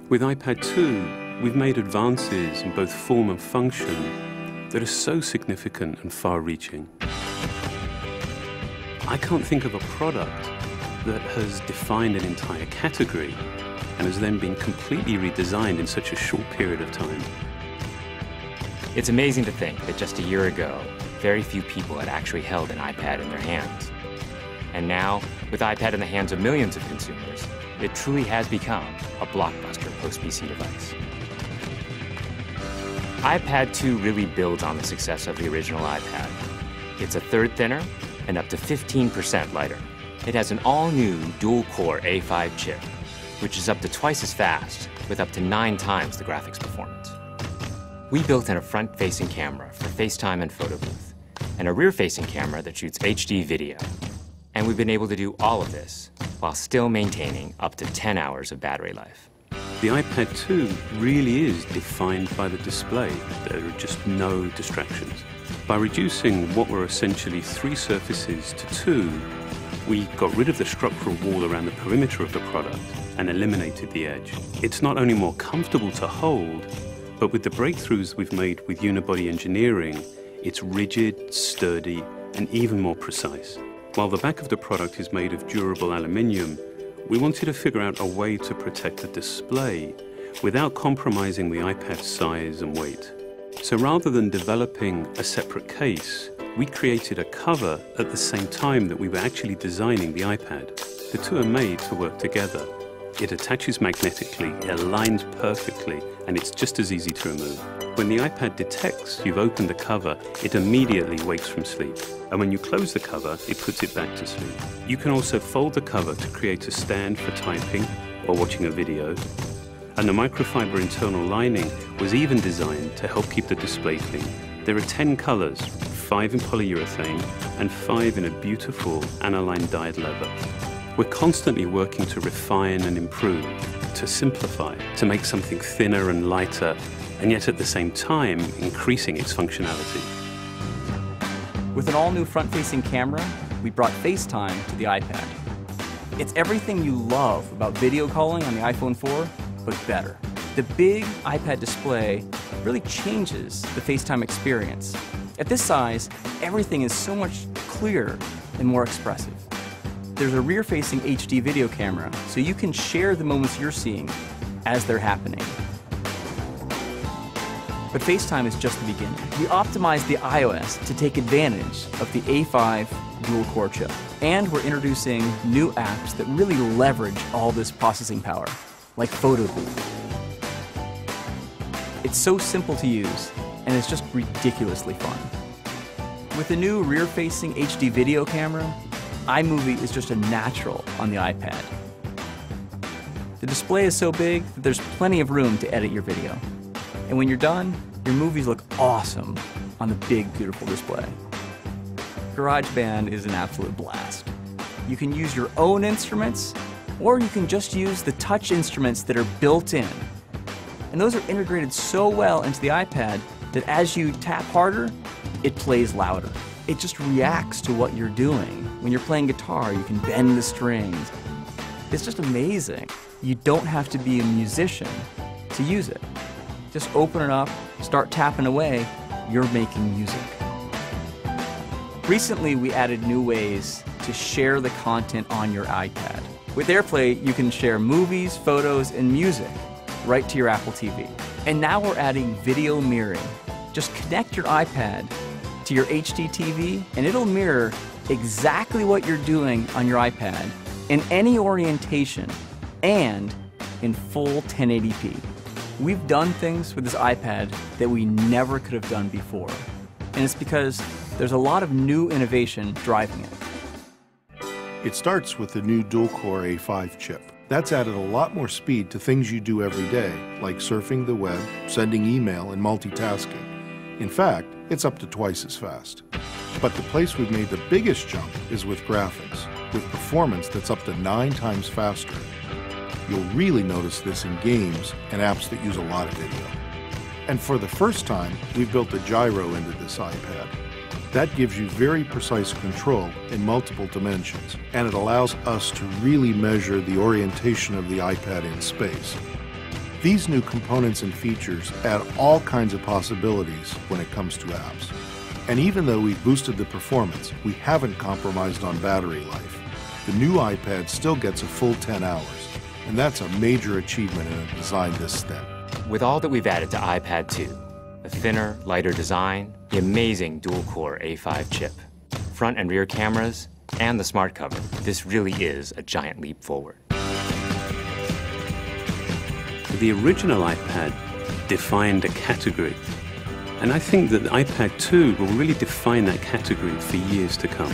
With iPad 2, we've made advances in both form and function that are so significant and far-reaching. I can't think of a product that has defined an entire category and has then been completely redesigned in such a short period of time. It's amazing to think that just a year ago, very few people had actually held an iPad in their hands. And now, with iPad in the hands of millions of consumers, it truly has become a blockbuster post-PC device. iPad 2 really builds on the success of the original iPad. It's a third thinner and up to 15% lighter. It has an all-new dual-core A5 chip, which is up to twice as fast, with up to 9 times the graphics performance. We built in a front-facing camera for FaceTime and photo booth, and a rear-facing camera that shoots HD video. And we've been able to do all of this while still maintaining up to 10 hours of battery life. The iPad 2 really is defined by the display. There are just no distractions. By reducing what were essentially 3 surfaces to 2, we got rid of the structural wall around the perimeter of the product and eliminated the edge. It's not only more comfortable to hold, but with the breakthroughs we've made with unibody engineering, it's rigid, sturdy, and even more precise. While the back of the product is made of durable aluminium, we wanted to figure out a way to protect the display without compromising the iPad's size and weight. So rather than developing a separate case, we created a cover at the same time that we were actually designing the iPad. The two are made to work together. It attaches magnetically, it aligns perfectly, and it's just as easy to remove. When the iPad detects you've opened the cover, it immediately wakes from sleep. And when you close the cover, it puts it back to sleep. You can also fold the cover to create a stand for typing or watching a video. And the microfiber internal lining was even designed to help keep the display clean. There are 10 colors, 5 in polyurethane and 5 in a beautiful aniline dyed leather. We're constantly working to refine and improve, to simplify, to make something thinner and lighter, and yet at the same time, increasing its functionality. With an all-new front-facing camera, we brought FaceTime to the iPad. It's everything you love about video calling on the iPhone 4, but better. The big iPad display really changes the FaceTime experience. At this size, everything is so much clearer and more expressive. There's a rear-facing HD video camera, so you can share the moments you're seeing as they're happening. But FaceTime is just the beginning. We optimized the iOS to take advantage of the A5 dual-core chip. And we're introducing new apps that really leverage all this processing power, like Photo Booth. It's so simple to use, and it's just ridiculously fun. With the new rear-facing HD video camera, iMovie is just a natural on the iPad. The display is so big that there's plenty of room to edit your video. And when you're done, your movies look awesome on the big, beautiful display. GarageBand is an absolute blast. You can use your own instruments, or you can just use the touch instruments that are built in. And those are integrated so well into the iPad that as you tap harder, it plays louder. It just reacts to what you're doing. When you're playing guitar, you can bend the strings. It's just amazing. You don't have to be a musician to use it. Just open it up, start tapping away, you're making music. Recently, we added new ways to share the content on your iPad. With AirPlay, you can share movies, photos, and music right to your Apple TV. And now we're adding video mirroring. Just connect your iPad to your HD TV, and it'll mirror exactly what you're doing on your iPad in any orientation and in full 1080p. We've done things with this iPad that we never could have done before. And it's because there's a lot of new innovation driving it. It starts with the new dual-core A5 chip. That's added a lot more speed to things you do every day, like surfing the web, sending email, and multitasking. In fact, it's up to twice as fast. But the place we've made the biggest jump is with graphics, with performance that's up to 9 times faster. You'll really notice this in games and apps that use a lot of video. And for the first time, we've built a gyro into this iPad. That gives you very precise control in multiple dimensions, and it allows us to really measure the orientation of the iPad in space. These new components and features add all kinds of possibilities when it comes to apps. And even though we've boosted the performance, we haven't compromised on battery life. The new iPad still gets a full 10 hours, and that's a major achievement in a design this thin. With all that we've added to iPad 2, the thinner, lighter design, the amazing dual-core A5 chip, front and rear cameras, and the smart cover, this really is a giant leap forward. The original iPad defined a category, and I think that the iPad 2 will really define that category for years to come.